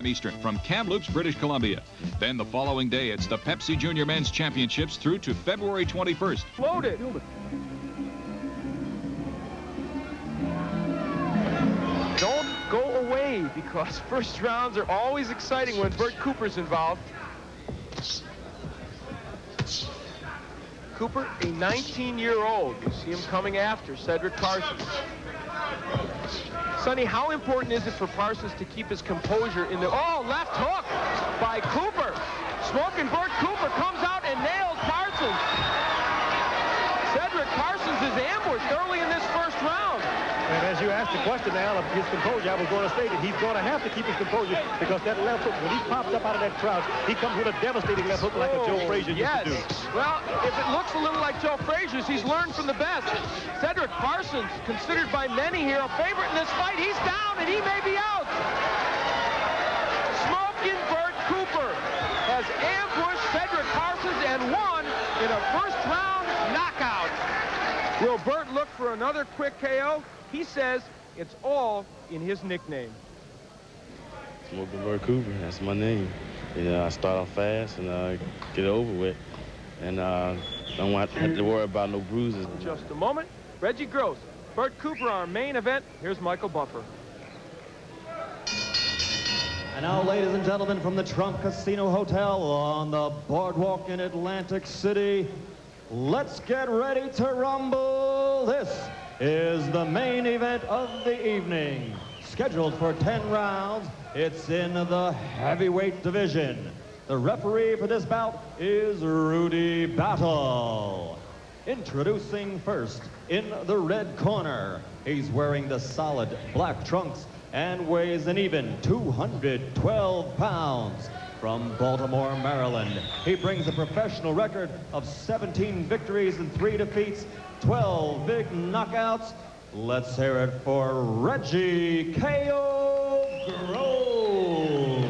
Eastern from Kamloops, British Columbia. Then the following day, it's the Pepsi Junior Men's Championships through to February 21st. Loaded. Don't go away, because first rounds are always exciting when Bert Cooper's involved. Cooper, a 19-year-old. You see him coming after Cedric Parsons. Sonny, how important is it for Parsons to keep his composure in the... Oh, left hook by Cooper. Smoking Bert Cooper comes out and nails Parsons. Cedric Parsons is ambushed early in this first round. And as you asked the question, Al, of his composure, I was going to say that he's going to have to keep his composure, because that left hook, when he pops up out of that crouch, he comes with a devastating left hook like a Joe Frazier used to do. Well, if it looks a little like Joe Frazier's, he's learned from the best. Cedric Parsons, considered by many here a favorite in this fight. He's down, and he may be out. Smoking Bert Cooper has ambushed Cedric Parsons and won in a first-round knockout. Will Bert look for another quick KO? He says it's all in his nickname. Smoking Bert Cooper, that's my name. I start off fast and get it over with. And don't have to worry about no bruises. Just a moment. Reggie Gross, Bert Cooper, our main event. Here's Michael Buffer. And now, ladies and gentlemen, from the Trump Casino Hotel on the boardwalk in Atlantic City, let's get ready to rumble. This is the main event of the evening. Scheduled for 10 rounds, it's in the heavyweight division. The referee for this bout is Rudy Battle. Introducing first, in the red corner, he's wearing the solid black trunks and weighs an even 212 pounds. From Baltimore, Maryland, he brings a professional record of 17 victories and 3 defeats, 12 big knockouts. Let's hear it for Reggie K.O. Gross.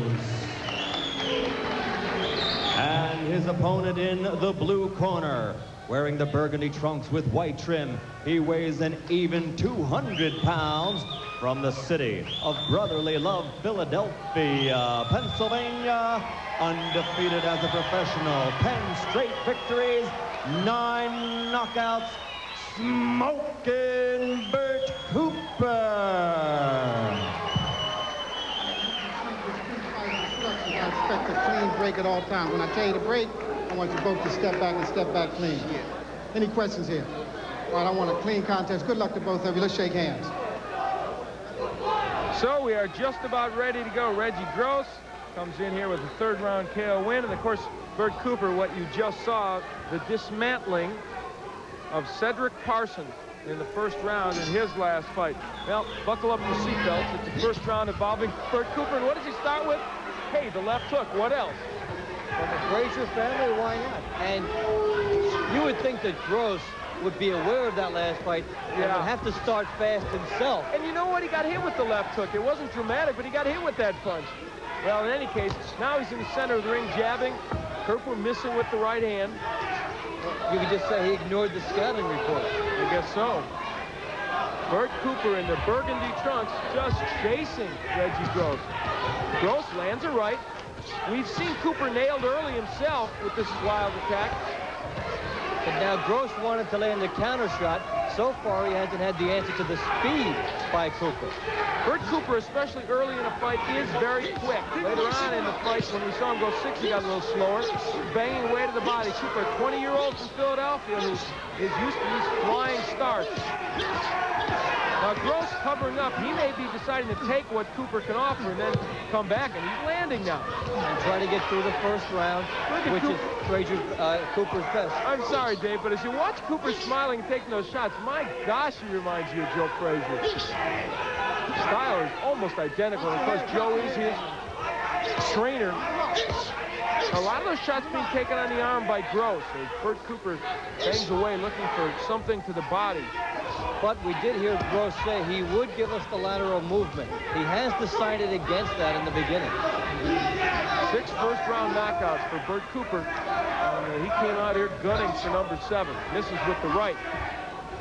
And his opponent in the blue corner, wearing the burgundy trunks with white trim, he weighs an even 200 pounds. From the city of brotherly love, Philadelphia, Pennsylvania, undefeated as a professional, 10 straight victories, 9 knockouts, Smoking Bert Cooper. I expect a clean break at all times. When I tell you to break, I want you both to step back and step back clean. Any questions here? All right, I want a clean contest. Good luck to both of you. Let's shake hands. So we are just about ready to go. Reggie Gross comes in here with a third-round KO win. And, of course, Bert Cooper, what you just saw, the dismantling of Cedric Parsons in the first round in his last fight. Well, buckle up your seatbelts. It's the first round involving Bert Cooper. And what does he start with? Hey, the left hook. What else? From the Frazier family, why not? And you would think that Gross would be aware of that last fight and would have to start fast himself. And you know what? He got hit with the left hook. It wasn't dramatic, but he got hit with that punch. Well, in any case, now he's in the center of the ring jabbing. Cooper missing with the right hand. You could just say he ignored the scouting report. I guess so. Bert Cooper in the burgundy trunks just chasing Reggie Gross. Gross lands a right. We've seen Cooper nailed early himself with this wild attack. But now Gross wanted to land the counter shot. So far, he hasn't had the answer to the speed by Cooper. Bert Cooper, especially early in a fight, is very quick. Later on in the fight, when we saw him go 6, he got a little slower. Banging away to the body. Cooper, a 20-year-old from Philadelphia who is used to these flying starts. Now, Gross covering up. He may be deciding to take what Cooper can offer and then come back, and he's landing now. And trying to get through the first round, which is Frazier, Cooper's best. I'm sorry, Dave, but as you watch Cooper smiling and taking those shots, my gosh, he reminds you of Joe Frazier. Style is almost identical. And of course, Joe is his trainer. A lot of those shots being taken on the arm by Gross as Bert Cooper bangs away looking for something to the body. But we did hear Gross say he would give us the lateral movement. He has decided against that in the beginning. 6 first-round knockouts for Bert Cooper. He came out here gunning for number 7. Misses with the right.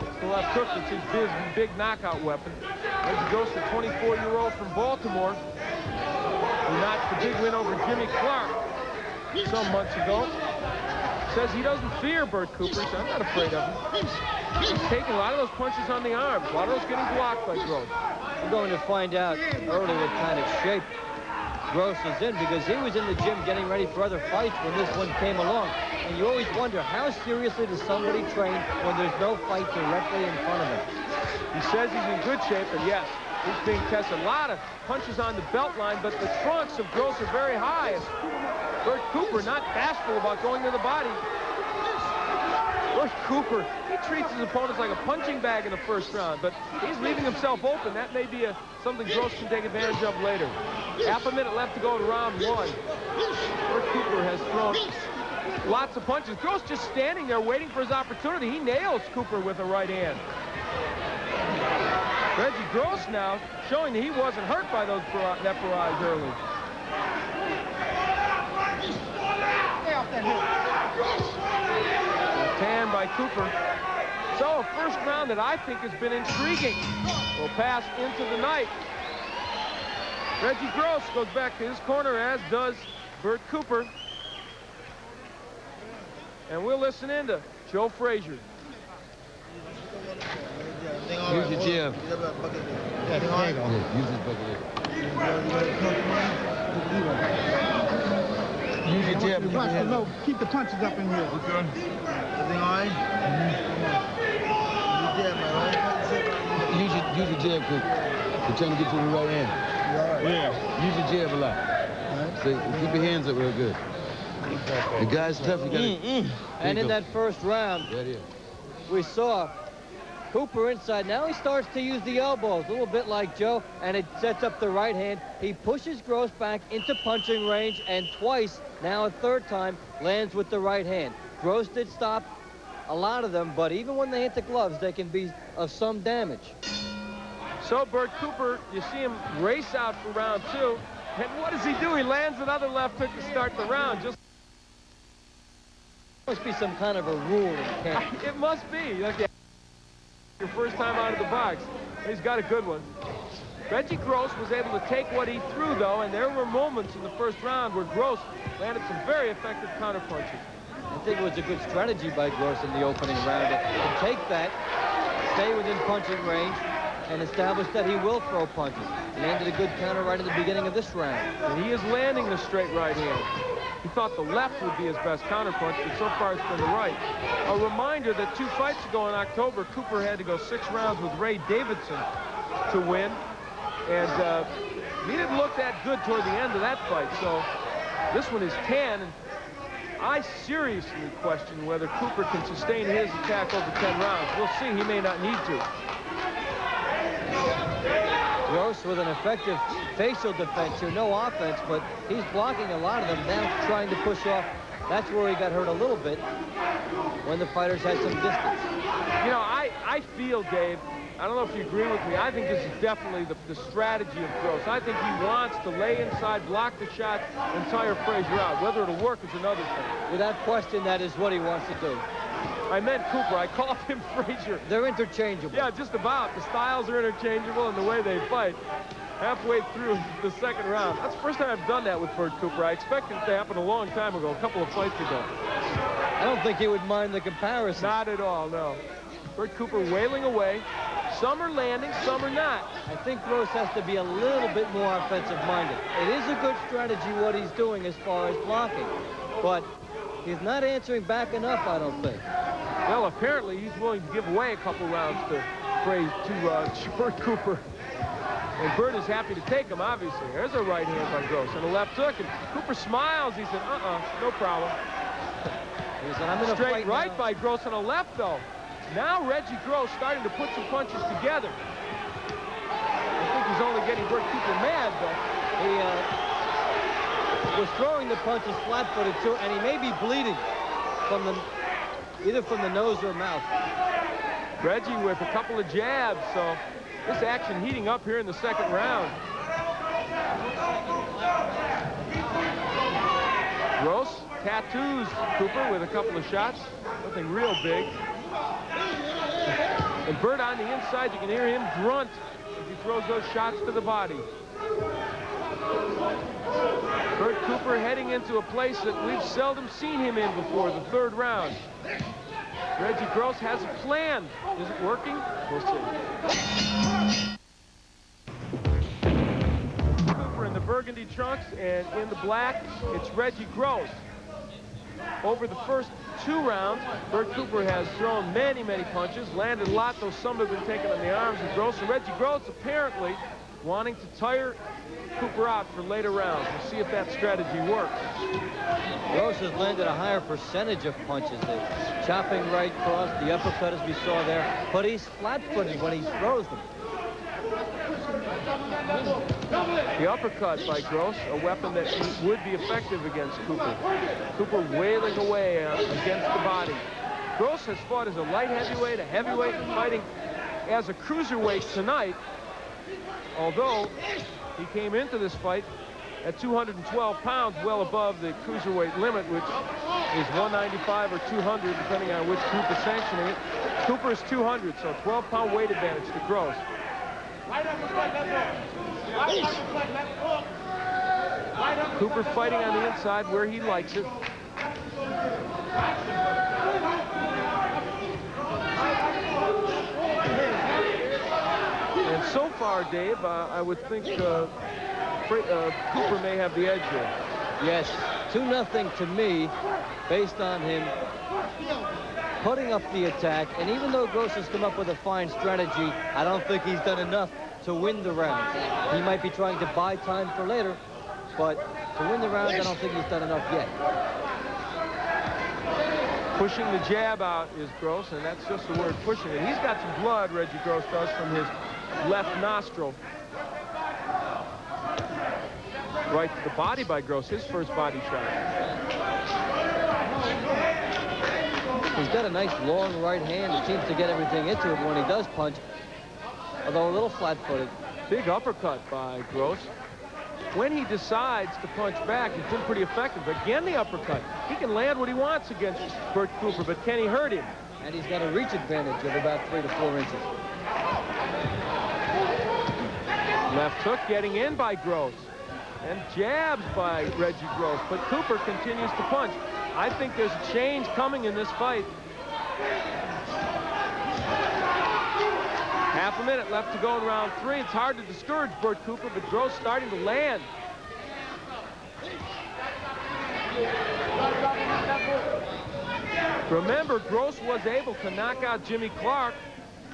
It's the left hook that's his big knockout weapon. Reggie Gross, the 24-year-old from Baltimore. who notched a big win over Jimmy Clark some months ago, says he doesn't fear Bert Cooper. He said, I'm not afraid of him. He's taking a lot of those punches on the arms. A lot of those getting blocked by Gross. We're going to find out early what kind of shape Gross is in, because he was in the gym getting ready for other fights when this one came along. And you always wonder, how seriously does somebody train when there's no fight directly in front of him? He says he's in good shape, and yes, he's being tested. A lot of punches on the belt line, but the trunks of Gross are very high. And Bert Cooper not bashful about going to the body. Bert Cooper, he treats his opponents like a punching bag in the first round, but he's leaving himself open. That may be something Gross can take advantage of later. Half a minute left to go to round one. Bert Cooper has thrown lots of punches. Gross just standing there waiting for his opportunity. He nails Cooper with a right hand. Reggie Gross now showing that he wasn't hurt by that barrage early. Tan by Cooper. So a first round that I think has been intriguing will pass into the night. Reggie Gross goes back to his corner, as does Bert Cooper. And we'll listen in to Joe Frazier. Use your jab. Yeah, there you go. Use this bucket. Use your jab. Watch the low. Keep the punches up in here. Everything all right? Use your jab, Coop. We're trying to get you the right hand. Yeah. Use your jab a lot. So keep your hands up real good. The guy's tough. You gotta. And in that first round, we saw Cooper inside. Now he starts to use the elbows, a little bit like Joe, and it sets up the right hand. He pushes Gross back into punching range, and twice, now a third time, lands with the right hand. Gross did stop a lot of them, but even when they hit the gloves, they can be of some damage. So Bert Cooper, you see him race out for round two. And what does he do? He lands another left hook to start the round. Just Must be some kind of a rule in camp. it must be. Like your first time out of the box. He's got a good one. Reggie Gross was able to take what he threw, though, and there were moments in the first round where Gross landed some very effective counter punches. I think it was a good strategy by Gross in the opening round to take that, stay within punching range, and establish that he will throw punches. He landed a good counter right at the beginning of this round. And he is landing the straight right hand. He thought the left would be his best counterpunch, but so far it's been the right. A reminder that 2 fights ago in October, Cooper had to go 6 rounds with Ray Davidson to win. And he didn't look that good toward the end of that fight. So this one is Tan. And I seriously question whether Cooper can sustain his attack over 10 rounds. We'll see. He may not need to. Gross with an effective facial defense here. No offense, but he's blocking a lot of them now, trying to push off. That's where he got hurt a little bit when the fighters had some distance. You know, I feel, Dave, I don't know if you agree with me, I think this is definitely the strategy of Gross. I think he wants to lay inside, block the shot, and tire Frazier out. Whether it'll work is another thing. Without question, that is what he wants to do. I meant Cooper. I called him Frazier. They're interchangeable. Yeah, just about. The styles are interchangeable and the way they fight. Halfway through the second round. That's the first time I've done that with Bert Cooper. I expected it to happen a long time ago, a couple of fights ago. I don't think he would mind the comparison. Not at all, no. Bert Cooper wailing away. Some are landing, some are not. I think Gross has to be a little bit more offensive-minded. It is a good strategy what he's doing as far as blocking, but he's not answering back enough, I don't think. Well, apparently he's willing to give away a couple rounds to Bert Cooper. And Bert is happy to take him, obviously. There's a right hand by Gross and a left hook, and Cooper smiles. He said, no problem. He said, I'm in a Straight fight right now. by Gross and a left, though. Now Reggie Gross starting to put some punches together. I think he's only getting Bert Cooper mad, though. He was throwing the punches flat-footed, too, and he may be bleeding from either from the nose or mouth. Reggie with a couple of jabs, so this action heating up here in the second round. Gross tattoos Cooper with a couple of shots. Nothing real big. And Bert on the inside, you can hear him grunt as he throws those shots to the body. Bert Cooper heading into a place that we've seldom seen him in before, the third round. Reggie Gross has a plan. Is it working? We'll see. Cooper in the burgundy trunks, and in the black, it's Reggie Gross. Over the first 2 rounds, Bert Cooper has thrown many, many punches, landed a lot, though some have been taken on the arms of Gross. And Reggie Gross apparently wanting to tire Cooper out for later rounds. We'll see if that strategy works. Gross has landed a higher percentage of punches. The chopping right cross, the uppercut as we saw there, but he's flat-footed when he throws them. The uppercut by Gross, a weapon that would be effective against Cooper. Cooper wailing away against the body. Gross has fought as a light heavyweight, a heavyweight, and fighting as a cruiserweight tonight. Although he came into this fight at 212 pounds, well above the cruiserweight limit, which is 195 or 200, depending on which group is sanctioning it. Cooper is 200, so 12-pound weight advantage to Gross. Cooper fighting on the inside where he likes it. And so far, Dave, I would think Cooper may have the edge here. Yes, 2-0 to me, based on him putting up the attack. And even though Gross has come up with a fine strategy, I don't think he's done enough to win the round. He might be trying to buy time for later, but to win the round, I don't think he's done enough yet. Pushing the jab out is Gross, and that's just the word, pushing it. He's got some blood, Reggie Gross does, from his left nostril. Right to the body by Gross, his first body shot. He's got a nice long right hand. It seems to get everything into it when he does punch, although a little flat-footed. Big uppercut by Gross. When he decides to punch back, he's been pretty effective. Again, the uppercut. He can land what he wants against Bert Cooper, but can he hurt him? And he's got a reach advantage of about 3 to 4 inches. Left hook getting in by Gross. And jabs by Reggie Gross, but Cooper continues to punch. I think there's a change coming in this fight. Half a minute left to go in round 3. It's hard to discourage Bert Cooper, but Gross starting to land. Remember, Gross was able to knock out Jimmy Clark,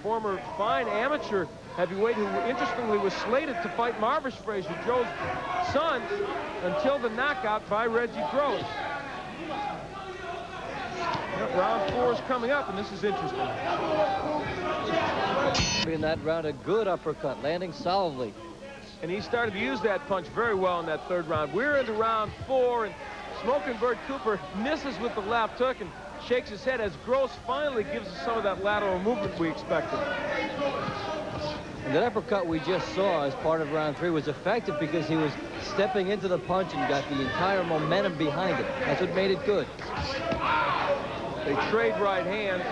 former fine amateur heavyweight who interestingly was slated to fight Marvis Frazier, Joe's son, until the knockout by Reggie Gross. Round 4 is coming up, and this is interesting. In that round, a good uppercut, landing solidly. And he started to use that punch very well in that 3rd round. We're into round 4, and Smoking Bert Cooper misses with the left hook and shakes his head as Gross finally gives us some of that lateral movement we expected. And that uppercut we just saw as part of round 3 was effective because he was stepping into the punch and got the entire momentum behind it. That's what made it good. They trade right hands.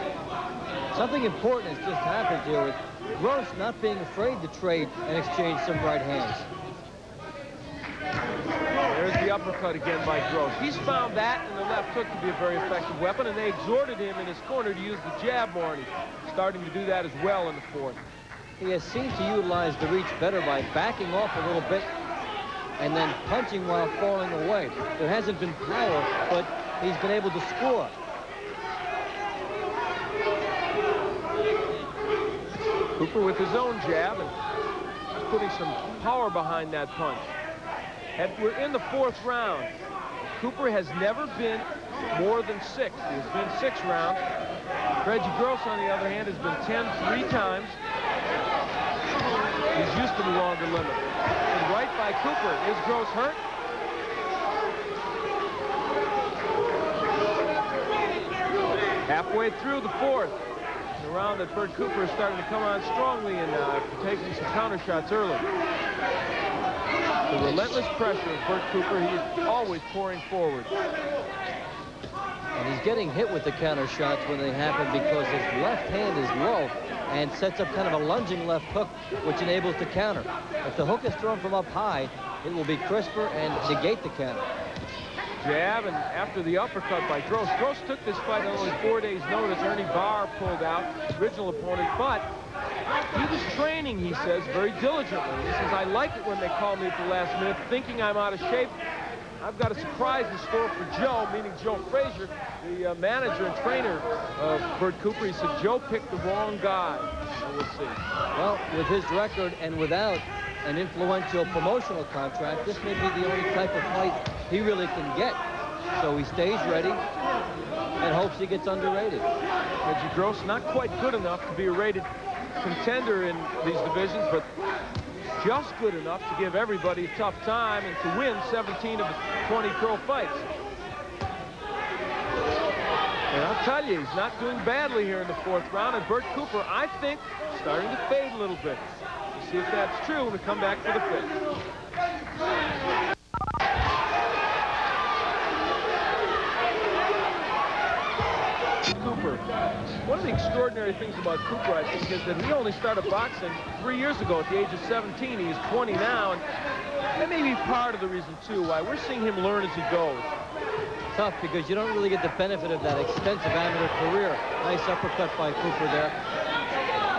Something important has just happened here with Gross not being afraid to trade and exchange some right hands. There's the uppercut again by Gross. He's found that and the left hook to be a very effective weapon, and they exhorted him in his corner to use the jab more, and he's starting to do that as well in the 4th. He has seemed to utilize the reach better by backing off a little bit and then punching while falling away. There hasn't been power, but he's been able to score. Cooper with his own jab and putting some power behind that punch. And we're in the 4th round. Cooper has never been more than 6. He's been 6 rounds. Reggie Gross, on the other hand, has been 10 3 times. He's used to the longer limit. And right by Cooper. Is Gross hurt? Halfway through the 4th. The round that Bert Cooper is starting to come on strongly and taking some counter shots early. The relentless pressure of Bert Cooper, he is always pouring forward. And he's getting hit with the counter shots when they happen because his left hand is low and sets up kind of a lunging left hook, which enables the counter. If the hook is thrown from up high, it will be crisper and negate the counter. Jab, and after the uppercut by Gross. Gross took this fight on only 4 days' notice. Ernie Barr pulled out, original opponent, but he was training, he says, very diligently. He says, I like it when they call me at the last minute, thinking I'm out of shape. I've got a surprise in store for Joe, meaning Joe Frazier, the manager and trainer of Bert Cooper. He said, Joe picked the wrong guy. And we'll see. Well, with his record and without an influential promotional contract, this may be the only type of fight he really can get. So he stays ready and hopes he gets underrated. Reggie Gross, not quite good enough to be a rated contender in these divisions, but just good enough to give everybody a tough time and to win 17 of his 20 pro fights. And I'll tell you, he's not doing badly here in the 4th round. And Bert Cooper, I think, starting to fade a little bit. We'll see if that's true when we come back for the 5th. Cooper. One of the extraordinary things about Cooper, I think, is that he only started boxing 3 years ago at the age of 17. He is 20 now, and that may be part of the reason, too, why we're seeing him learn as he goes. Tough, because you don't really get the benefit of that extensive amateur career. Nice uppercut by Cooper there.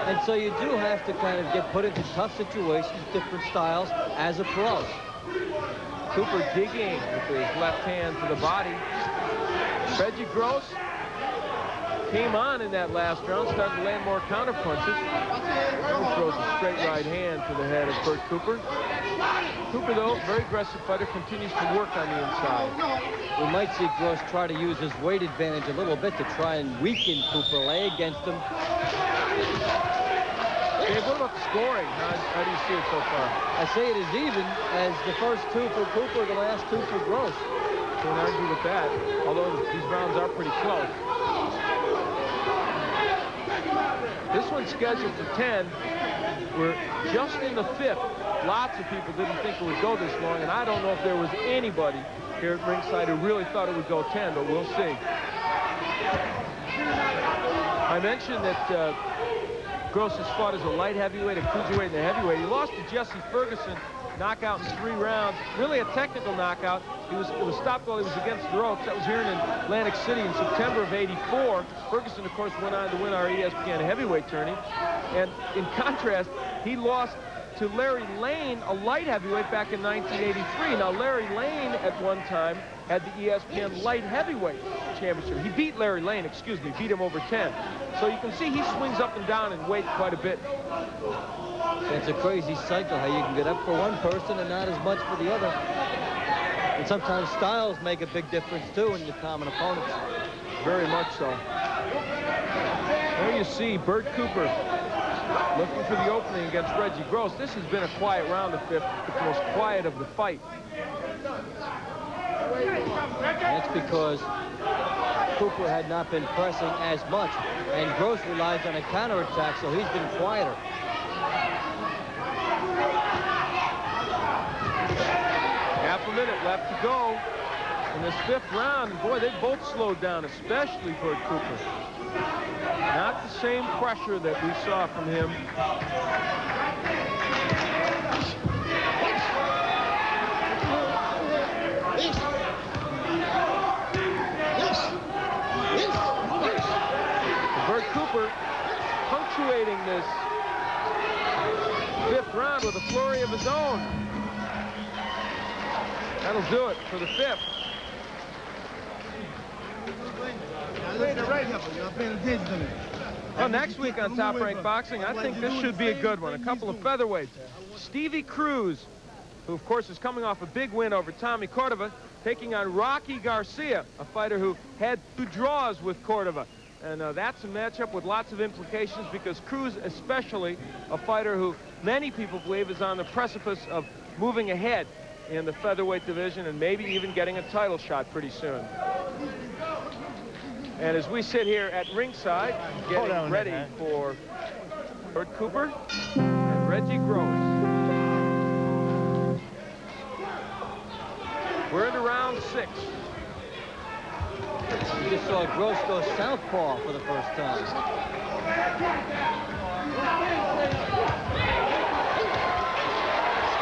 And so you do have to kind of get put into tough situations, different styles, as a pro. Cooper digging with his left hand to the body. Reggie Gross came on in that last round, started to land more counter punches. Throws a straight right hand to the head of Bert Cooper. Cooper, though, very aggressive fighter, continues to work on the inside. We might see Gross try to use his weight advantage a little bit to try and weaken Cooper, lay against him. Dave, what about the scoring? How do you see it so far? I say it is even, as the first 2 for Cooper, the last 2 for Gross. Can't argue with that, although these rounds are pretty close. This one's scheduled for 10. We're just in the 5th. Lots of people didn't think it would go this long, and I don't know if there was anybody here at ringside who really thought it would go 10, but we'll see. I mentioned that Gross has fought as a light heavyweight, a cruiserweight, and a heavyweight. He lost to Jesse Ferguson, knockout in 3 rounds. Really a technical knockout. It was stopped while he was against the ropes. That was here in Atlantic City in September of '84. Ferguson, of course, went on to win our ESPN heavyweight tourney. And in contrast, he lost to Larry Lane, a light heavyweight, back in 1983. Now, Larry Lane at one time had the ESPN light heavyweight championship. He beat Larry Lane, beat him over 10. So you can see he swings up and down in weight quite a bit. It's a crazy cycle how you can get up for one person and not as much for the other. And sometimes styles make a big difference, too, in your common opponents. Very much so. There you see Bert Cooper looking for the opening against Reggie Gross. This has been a quiet round, the 5th, the most quiet of the fight. That's because Cooper had not been pressing as much, and Gross relies on a counterattack, so he's been quieter. Half a minute left to go in this 5th round. Boy, they both slowed down, especially Bert Cooper. Not the same pressure that we saw from him. Bert Cooper punctuating this 5th round with a flurry of his own. That'll do it for the 5th. Well, next week on Top Rank Boxing, I think this should be a good one. A couple of featherweights. Stevie Cruz, who, of course, is coming off a big win over Tommy Cordova, taking on Rocky Garcia, a fighter who had 2 draws with Cordova. And that's a matchup with lots of implications because Cruz, especially, a fighter who many people believe is on the precipice of moving ahead in the featherweight division and maybe even getting a title shot pretty soon. And as we sit here at ringside, getting ready for Bert Cooper and Reggie Gross. We're into round 6. You just saw Gross go southpaw for the first time.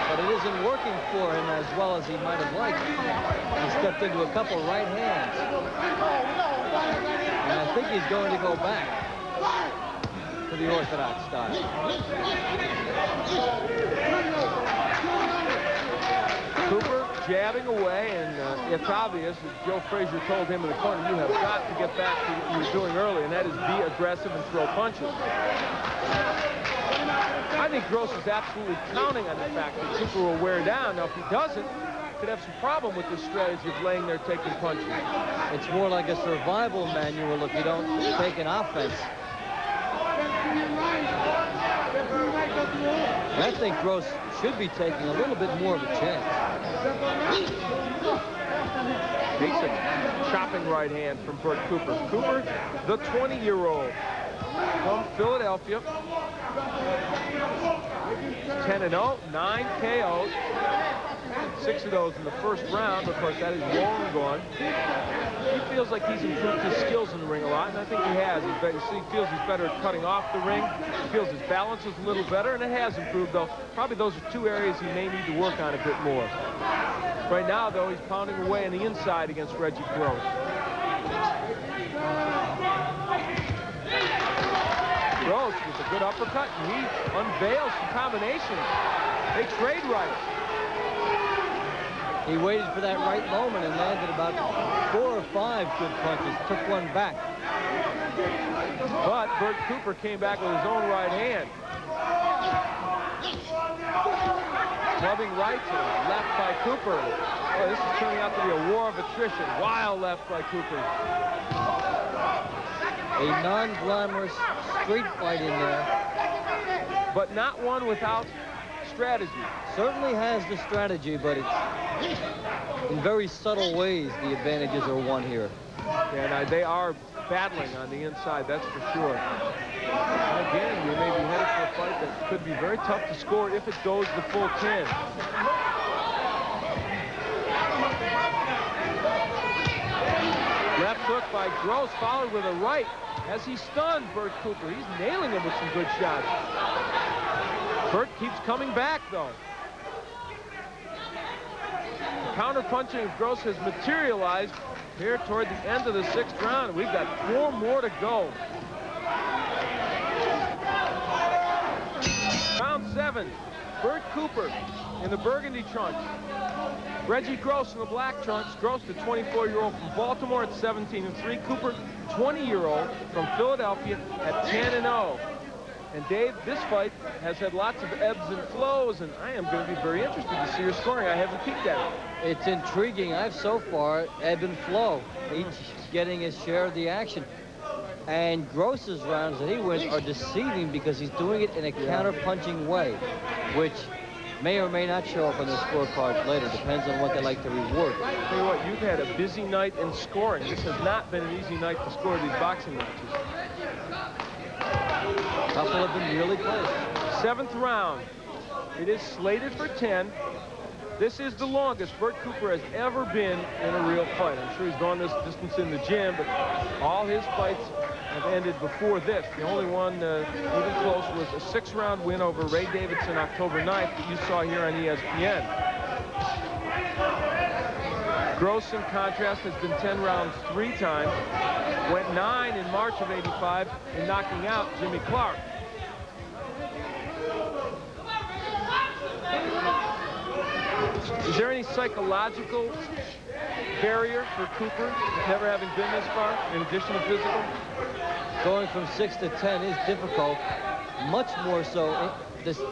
But it isn't working for him as well as he might have liked. He stepped into a couple right hands. And I think he's going to go back to the orthodox style. Cooper jabbing away, and it's obvious, as Joe Frazier told him in the corner, you have got to get back to what you were doing earlier, and that is be aggressive and throw punches. I think Gross is absolutely counting on the fact that Cooper will wear down. Now, if he doesn't, could have some problem with this strategy of laying there taking punches. It's more like a survival manual if you don't take an offense. And I think Gross should be taking a little bit more of a chance. Takes a chopping right hand from Bert Cooper. Cooper, the 20-year-old from Philadelphia. 10-0, 9 KOs. 6 of those in the first round. Of course, that is long gone. He feels like he's improved his skills in the ring a lot, and I think he has. He feels he's better at cutting off the ring. He feels his balance is a little better, and it has improved, though. Probably those are 2 areas he may need to work on a bit more. Right now, though, he's pounding away on the inside against Reggie Gross. Gross with a good uppercut, and he unveils some combinations. They trade right. He waited for that right moment and landed about 4 or 5 good punches. Took one back. But Bert Cooper came back with his own right hand. Clubbing right to the left by Cooper. Oh, this is turning out to be a war of attrition. Wild left by Cooper. A non-glamorous street fight in there. But not one without strategy. Certainly has the strategy, but it's in very subtle ways the advantages are won here. And they are battling on the inside, that's for sure. Again, we may be headed for a fight that could be very tough to score if it goes the full 10. Left hook by Gross, followed with a right. As he stunned Bert Cooper, he's nailing him with some good shots. Bert keeps coming back, though. Counter-punching of Gross has materialized here toward the end of the 6th round. We've got 4 more to go. Round 7, Bert Cooper in the burgundy trunks. Reggie Gross in the black trunks. Gross, the 24-year-old from Baltimore at 17-3. Cooper, 20-year-old from Philadelphia at 10-0. And Dave, this fight has had lots of ebbs and flows, and I am going to be very interested to see your scoring. I haven't peeked at it. It's intriguing. I've so far ebb and flow, each getting his share of the action. And Gross's rounds that he wins are deceiving because he's doing it in a counter-punching way, which may or may not show up on the scorecards later. Depends on what they like to reward. I'll tell you what, you've had a busy night in scoring. This has not been an easy night to score these boxing matches. A couple have been really close. 7th round. It is slated for 10. This is the longest Bert Cooper has ever been in a real fight. I'm sure he's gone this distance in the gym, but all his fights have ended before this. The only one even close was a 6-round win over Ray Davidson October 9th that you saw here on ESPN. Gross, in contrast, has been 10 rounds 3 times. Went 9 in March of '85 in knocking out Jimmy Clark. Is there any psychological barrier for Cooper, never having been this far, in addition to physical? Going from 6 to 10 is difficult. Much more so.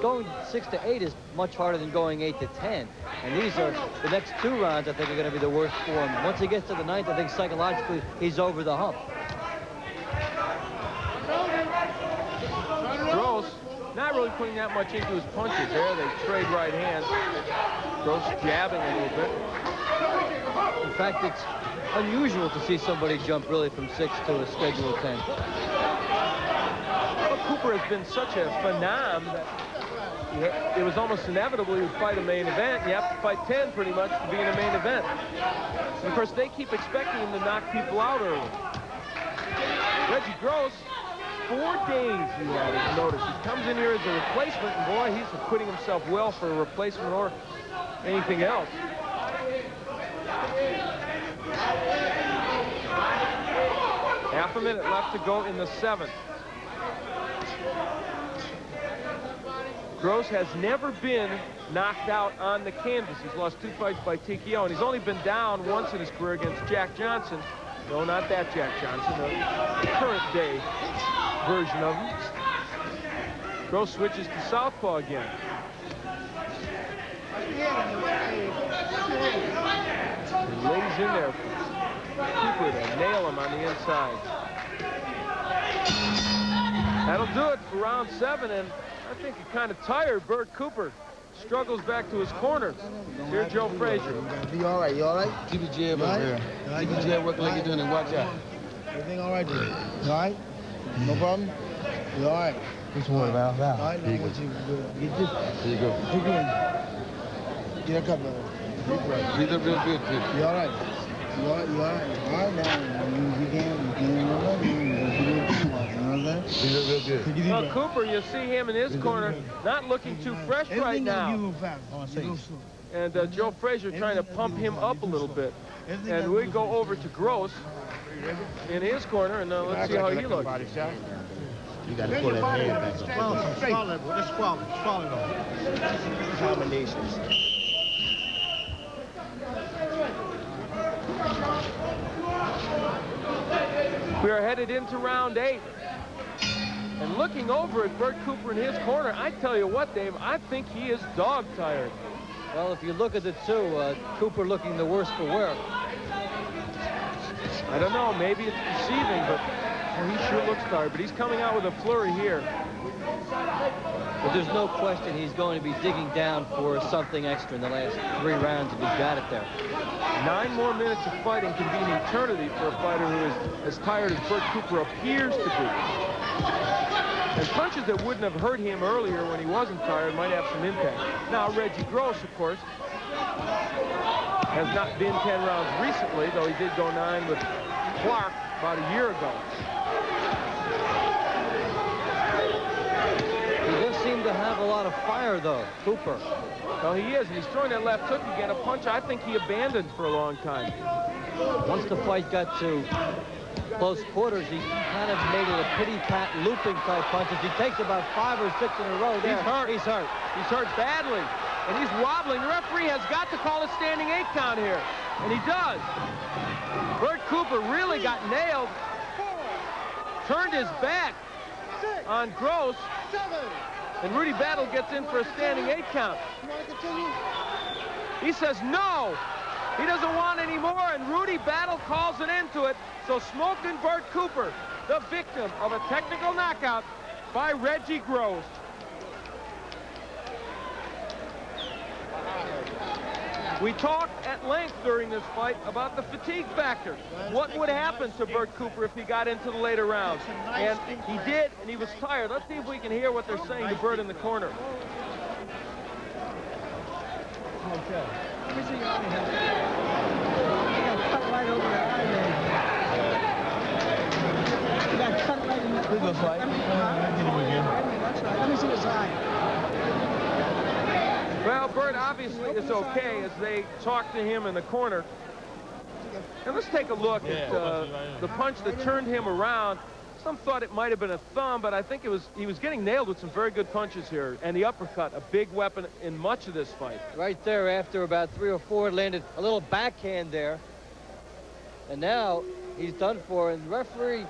Going 6 to 8 is much harder than going 8 to 10. And these are the next 2 rounds I think are going to be the worst for him. Once he gets to the 9th, I think psychologically he's over the hump. Gross not really putting that much into his punches there. They trade right hands. Gross jabbing a little bit. In fact, it's unusual to see somebody jump really from 6 to a schedule 10. Well, Cooper has been such a phenom that it was almost inevitable he would fight a main event. You have to fight 10 pretty much to be in a main event. And of course, they keep expecting him to knock people out early. Reggie Gross, 4 days he had, as you notice. He comes in here as a replacement, and boy, he's acquitting himself well for a replacement or anything else. Half a minute left to go in the 7th. Gross has never been knocked out on the canvas. He's lost 2 fights by TKO, and he's only been down once in his career against Jack Johnson. No, not that Jack Johnson, the current day version of him. Gross switches to southpaw again. He lays in there for Cooper to nail him on the inside. That'll do it for round 7, and I think a kind of tired Bert Cooper struggles back to his corner. Here's Joe Frazier. Be all right. You all right? Keep your jab up there. Keep your jab working like you're doing, and watch out. Everything all right, Jay? You all right? No problem? You all right? Which one, Val? All right, now I want you to get this. Here you go. Take it in. Get a couple of them. Breathe up real good, kid. You all right? You all right? You all right? All right, now. You can. Breathe up real good. Well, Cooper, you see him in his corner, not looking too fresh right now. And Joe Frazier trying to pump him up a little bit. And we go over to Gross in his corner, and let's see how he looks. You got to pull that hand back. Swallow it off. Combinations. We are headed into round 8. And looking over at Bert Cooper in his corner, I tell you what, Dave, I think he is dog-tired. Well, if you look at the two, Cooper looking the worse for wear. I don't know, maybe it's deceiving, but he sure looks tired. But he's coming out with a flurry here. But there's no question he's going to be digging down for something extra in the last 3 rounds if he's got it there. 9 more minutes of fighting can be an eternity for a fighter who is as tired as Bert Cooper appears to be. And punches that wouldn't have hurt him earlier when he wasn't tired might have some impact. Now, Reggie Gross, of course, has not been 10 rounds recently, though he did go 9 with Clark about a year ago. He does seem to have a lot of fire, though, Cooper. Well, he is, and he's throwing that left hook again, a punch I think he abandoned for a long time. Once the fight got to close quarters, he kind of made it a pity-pat looping type punches. He takes about 5 or 6 in a row there. He's hurt. He's hurt. He's hurt badly. And he's wobbling. The referee has got to call a standing 8 count here. And he does. Bert Cooper really got nailed. Turned his back on Gross. And Rudy Battle gets in for a standing 8 count. He says no. He doesn't want any more, and Rudy Battle calls an end to it. So Smoking Bert Cooper, the victim of a technical knockout by Reggie Gross. We talked at length during this fight about the fatigue factor. What would happen to Bert Cooper if he got into the later rounds? And he did, and he was tired. Let's see if we can hear what they're saying to Bert in the corner. Okay. Let me see your eye here. You got cut right over the eye there. You got cut right in the eye. We'll go fight. That's right. Let me see his eye. Well, Bert obviously is okay as they talk to him in the corner. And let's take a look at the punch that turned him around. Some thought it might have been a thumb, but I think he was getting nailed with some very good punches here. And the uppercut, a big weapon in much of this fight. Right there, after about 3 or 4, landed a little backhand there. And now he's done for. And the referee,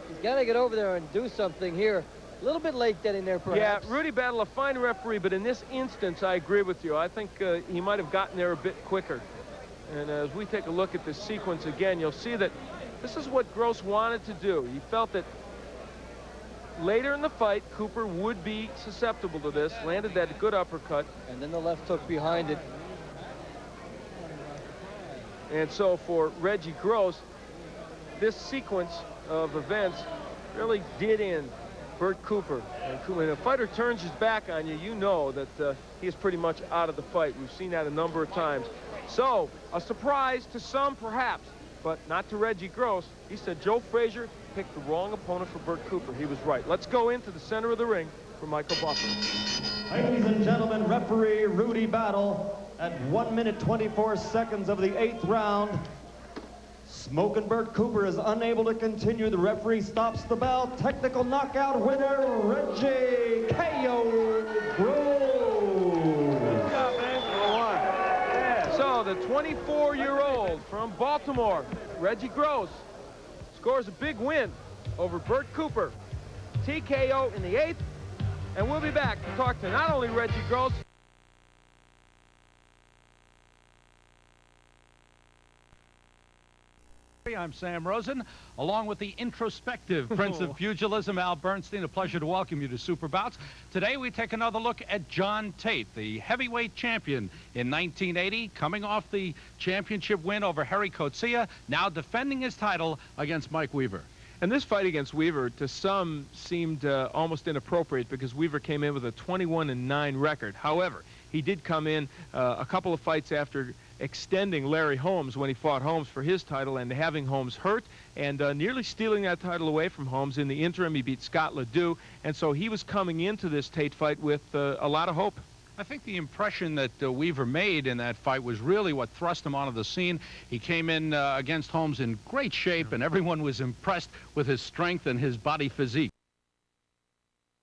he's got to get over there and do something here. A little bit late getting there, perhaps. Yeah, Rudy Battle, a fine referee, but in this instance, I agree with you. I think he might have gotten there a bit quicker. And as we take a look at this sequence again, you'll see that this is what Gross wanted to do. He felt that later in the fight, Cooper would be susceptible to this, landed that good uppercut. And then the left hook behind it. And so for Reggie Gross, this sequence of events really did end Bert Cooper. And when a fighter turns his back on you, you know that he is pretty much out of the fight. We've seen that a number of times. So, a surprise to some, perhaps, but not to Reggie Gross. He said Joe Frazier picked the wrong opponent for Bert Cooper. He was right. Let's go into the center of the ring for Michael Buffer. Ladies and gentlemen, referee Rudy Battle at 1 minute 24 seconds of the 8th round. Smokin' Bert Cooper is unable to continue. The referee stops the bell. Technical knockout winner, Reggie K.O. Good job, man. So the 24-year-old from Baltimore, Reggie Gross, scores a big win over Bert Cooper. TKO in the 8th. And we'll be back to talk to not only Reggie Gross. I'm Sam Rosen, along with the introspective Prince of Pugilism, Al Bernstein. A pleasure to welcome you to Super Bouts. Today we take another look at John Tate, the heavyweight champion in 1980, coming off the championship win over Harry Coetzee, now defending his title against Mike Weaver. And this fight against Weaver, to some, seemed almost inappropriate because Weaver came in with a 21-9 record. However, he did come in a couple of fights after extending Larry Holmes when he fought Holmes for his title and having Holmes hurt and nearly stealing that title away from Holmes. In the interim, he beat Scott Ledoux, and so he was coming into this Tate fight with a lot of hope. I think the impression that Weaver made in that fight was really what thrust him onto the scene. He came in against Holmes in great shape, and everyone was impressed with his strength and his body physique.